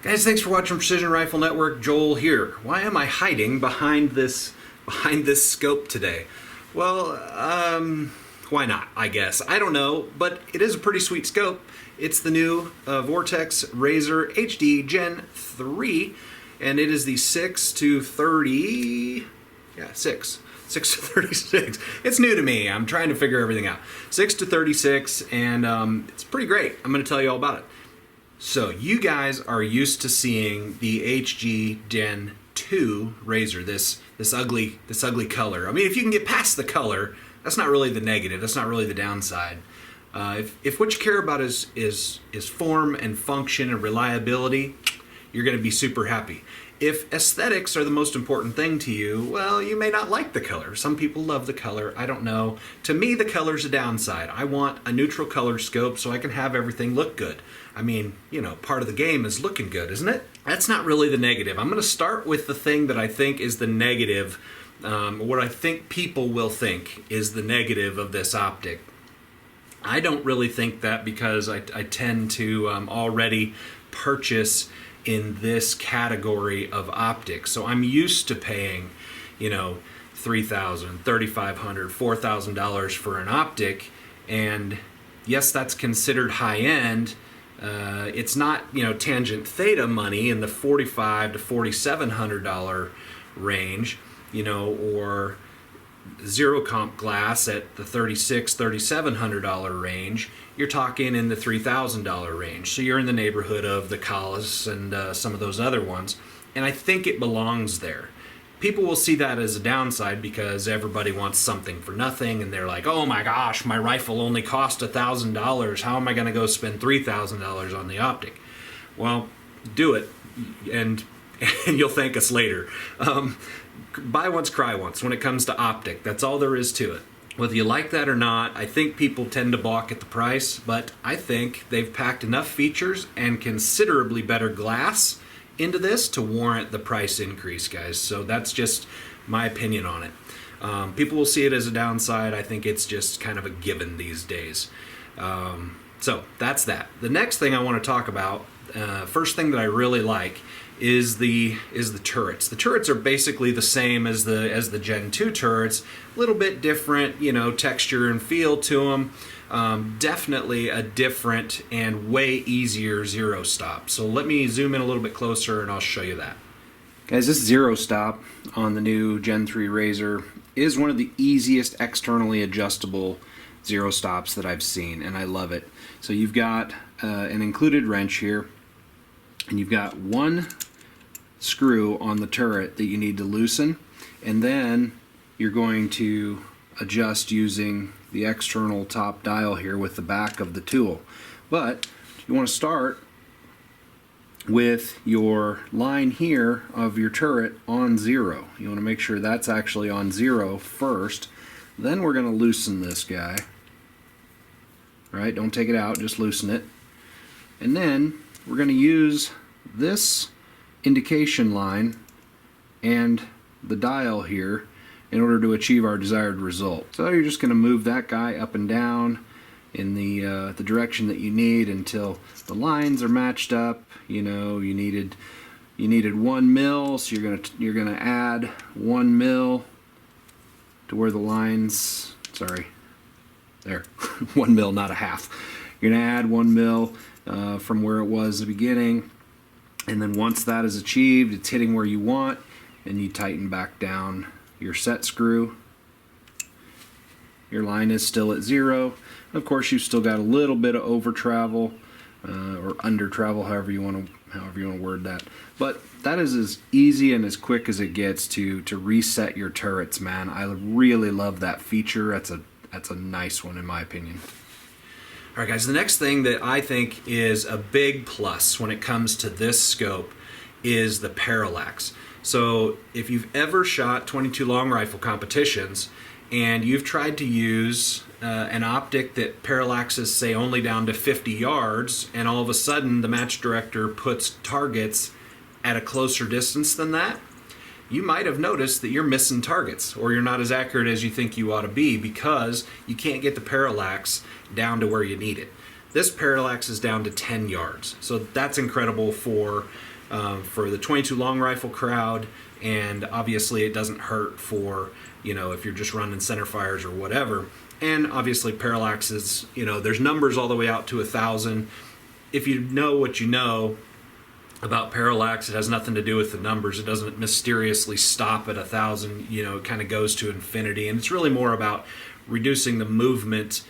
Guys, thanks for watching Precision Rifle Network. Joel here. Why am I hiding behind this scope today? Well, why not, I guess. I don't know, but it is a pretty sweet scope. It's the new Vortex Razor HD Gen3, and it is the 6 to 30, yeah, 6 to 36. It's new to me. I'm trying to figure everything out. 6 to 36, and it's pretty great. I'm going to tell you all about it. So you guys are used to seeing the HG Gen 2 Razor, this ugly color. I mean, if you can get past the color, that's not really the negative. That's not really the downside. If what you care about is form and function and reliability, you're going to be super happy. If aesthetics are the most important thing to you, well, you may not like the color. Some people love the color. I don't know. To me, the color's a downside. I want a neutral color scope so I can have everything look good. I mean, you know, part of the game is looking good, isn't it? That's not really the negative. I'm going to start with the thing that I think is the negative, what I think people will think is the negative of this optic. I don't really think that because I tend to already purchase in this category of optics. So I'm used to paying, you know, $3,000, $3,500, $4,000 for an optic, and yes, that's considered high-end. It's not, you know, tangent theta money in the $4,500 to $4,700 range, you know, or zero comp glass at the $3,600, $3,700 range. You're talking in the $3,000 range. So you're in the neighborhood of the Collis and some of those other ones. And I think it belongs there. People will see that as a downside because everybody wants something for nothing, and they're like, oh my gosh, my rifle only cost $1,000. How am I going to go spend $3,000 on the optic? Well, do it, and you'll thank us later. Buy once, cry once when it comes to optic. That's all there is to it. Whether you like that or not, I think people tend to balk at the price, but I think they've packed enough features and considerably better glass into this to warrant the price increase, guys. So that's just my opinion on it. People will see it as a downside. I think it's just kind of a given these days. So that's that. The next thing I want to talk about, first thing that I really like, is the turrets. The turrets are basically the same as the Gen 2 turrets, a little bit different, you know, texture and feel to them. Definitely a different and way easier zero stop. So let me zoom in a little bit closer and I'll show you that. Guys, this zero stop on the new Gen 3 Razor is one of the easiest externally adjustable zero stops that I've seen, and I love it. So you've got an included wrench here, and you've got one screw on the turret that you need to loosen, and then you're going to adjust using the external top dial here with the back of the tool. But you want to start with your line here of your turret on 0. You want to make sure that's actually on 0 first. Then we're going to loosen this guy. Right? Don't take it out, just loosen it. And then we're going to use this indication line and the dial here in order to achieve our desired result. So you're just going to move that guy up and down in the direction that you need until the lines are matched up. You know, you needed 1 mil, so you're gonna add 1 mil to where the lines. Sorry, there, 1 mil, not a half. You're gonna add 1 mil from where it was at the beginning. And then once that is achieved, it's hitting where you want, and you tighten back down your set screw. Your line is still at 0. Of course, you've still got a little bit of over travel or under travel, however you want to word that. But that is as easy and as quick as it gets to reset your turrets, man. I really love that feature. That's a nice one in my opinion. Alright guys, the next thing that I think is a big plus when it comes to this scope is the parallax. So if you've ever shot 22 long rifle competitions and you've tried to use an optic that parallaxes, say, only down to 50 yards, and all of a sudden the match director puts targets at a closer distance than that, you might have noticed that you're missing targets, or you're not as accurate as you think you ought to be because you can't get the parallax down to where you need it. This Parallax is down to 10 yards. So that's incredible for the 22 long rifle crowd, and obviously it doesn't hurt for, you know, if you're just running center fires or whatever. And obviously Parallax is, you know, there's numbers all the way out to 1,000. If you know what you know about Parallax, it has nothing to do with the numbers. It doesn't mysteriously stop at 1,000. You know, it kind of goes to infinity, and it's really more about reducing the movement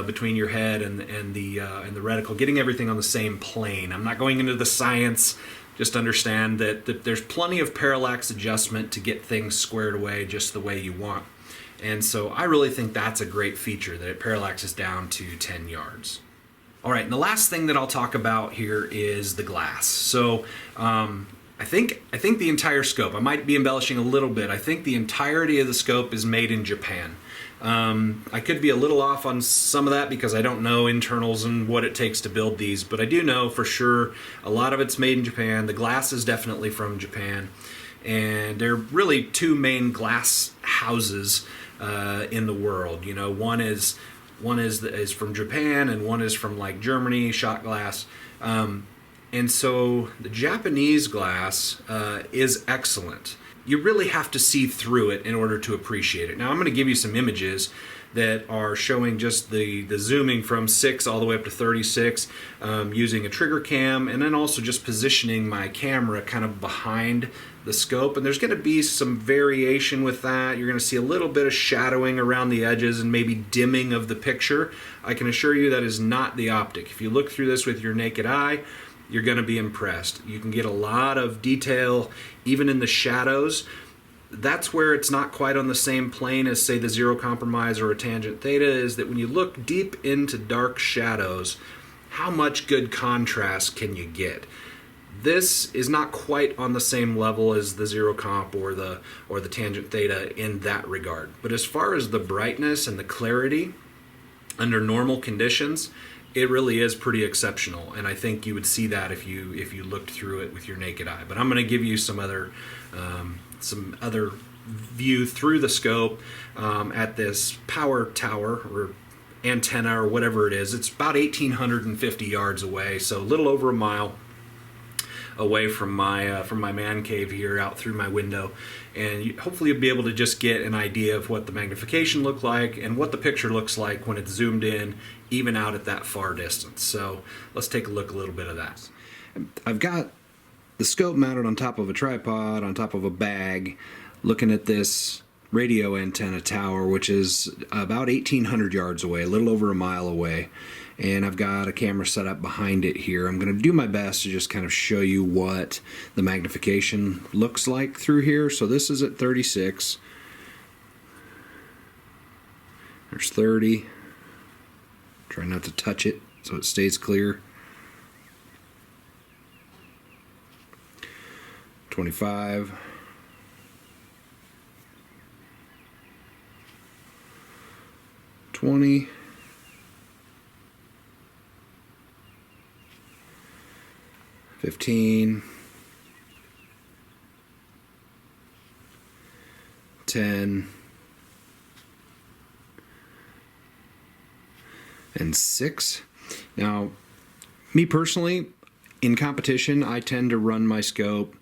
between your head and the reticle, getting everything on the same plane. I'm not going into the science. Just understand that there's plenty of parallax adjustment to get things squared away just the way you want. And so I really think that's a great feature, that it parallaxes down to 10 yards. All right, and the last thing that I'll talk about here is the glass. So I think the entire scope, I might be embellishing a little bit, I think the entirety of the scope is made in Japan. I could be a little off on some of that because I don't know internals and what it takes to build these, but I do know for sure a lot of it's made in Japan. The glass is definitely from Japan, and there are really two main glass houses in the world. You know, one is from Japan, and one is from like Germany, shot glass. And so the Japanese glass is excellent. You really have to see through it in order to appreciate it. Now I'm going to give you some images that are showing just the zooming from 6 all the way up to 36 using a trigger cam, and then also just positioning my camera kind of behind the scope. And there's going to be some variation with that. You're going to see a little bit of shadowing around the edges and maybe dimming of the picture. I can assure you that is not the optic. If you look through this with your naked eye, you're going to be impressed. You can get a lot of detail even in the shadows. That's where it's not quite on the same plane as, say, the zero compromise or a tangent theta, is that when you look deep into dark shadows, how much good contrast can you get? This is not quite on the same level as the zero comp or the tangent theta in that regard. But as far as the brightness and the clarity under normal conditions, it really is pretty exceptional, and I think you would see that if you looked through it with your naked eye. But I'm going to give you some other view through the scope at this power tower or antenna or whatever it is. It's about 1,850 yards away, so a little over a mile away from my man cave here, out through my window, and hopefully you'll be able to just get an idea of what the magnification looked like and what the picture looks like when it's zoomed in, even out at that far distance. So let's take a look a little bit of that. I've got the scope mounted on top of a tripod, on top of a bag, looking at this radio antenna tower, which is about 1,800 yards away, a little over a mile away. And I've got a camera set up behind it here. I'm going to do my best to just kind of show you what the magnification looks like through here. So this is at 36. There's 30. Try not to touch it so it stays clear. 25. 20. 15, 10, and 6. Now, me personally, in competition, I tend to run my scope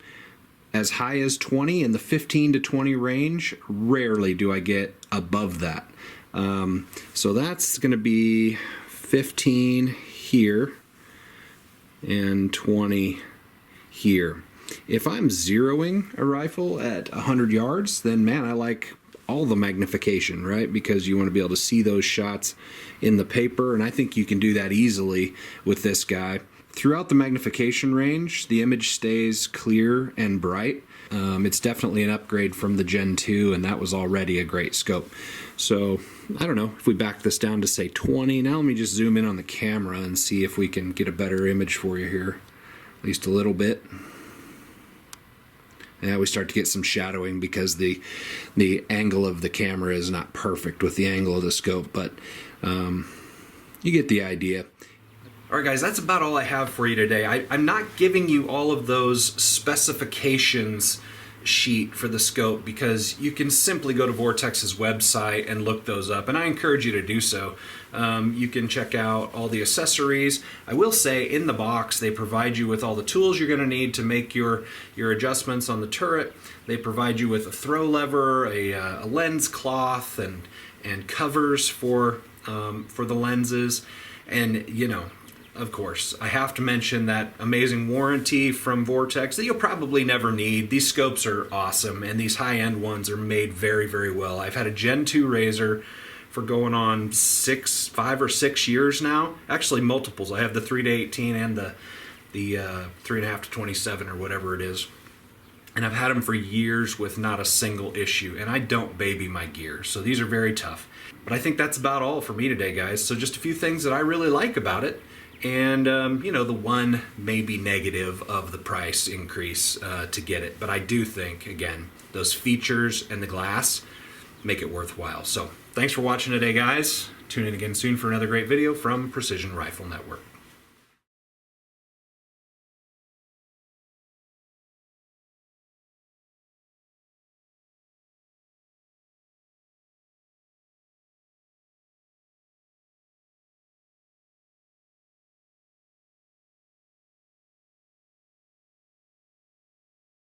as high as 20 in the 15 to 20 range. Rarely do I get above that. So that's going to be 15 here and 20 here. If I'm zeroing a rifle at 100 yards, then man, I like all the magnification, right? Because you want to be able to see those shots in the paper, and I think you can do that easily with this guy. Throughout the magnification range, the image stays clear and bright. It's definitely an upgrade from the Gen 2, and that was already a great scope. So, I don't know, if we back this down to say 20, now let me just zoom in on the camera and see if we can get a better image for you here. At least a little bit. And we start to get some shadowing because the angle of the camera is not perfect with the angle of the scope, but you get the idea. Alright guys, that's about all I have for you today. I'm not giving you all of those specifications sheet for the scope, because you can simply go to Vortex's website and look those up, and I encourage you to do so. You can check out all the accessories. I will say in the box they provide you with all the tools you're going to need to make your adjustments on the turret. They provide you with a throw lever, a lens cloth, and covers for the lenses. And you know, of course, I have to mention that amazing warranty from Vortex that you'll probably never need. These scopes are awesome, and these high-end ones are made very, very well. I've had a Gen 2 Razor for going on 5 or 6 years now. Actually, multiples. I have the 3 to 18 and the 3.5 to 27 or whatever it is. And I've had them for years with not a single issue, and I don't baby my gear, so these are very tough. But I think that's about all for me today, guys. So just a few things that I really like about it. And, you know, the one maybe negative of the price increase to get it. But I do think, again, those features and the glass make it worthwhile. So thanks for watching today, guys. Tune in again soon for another great video from Precision Rifle Network.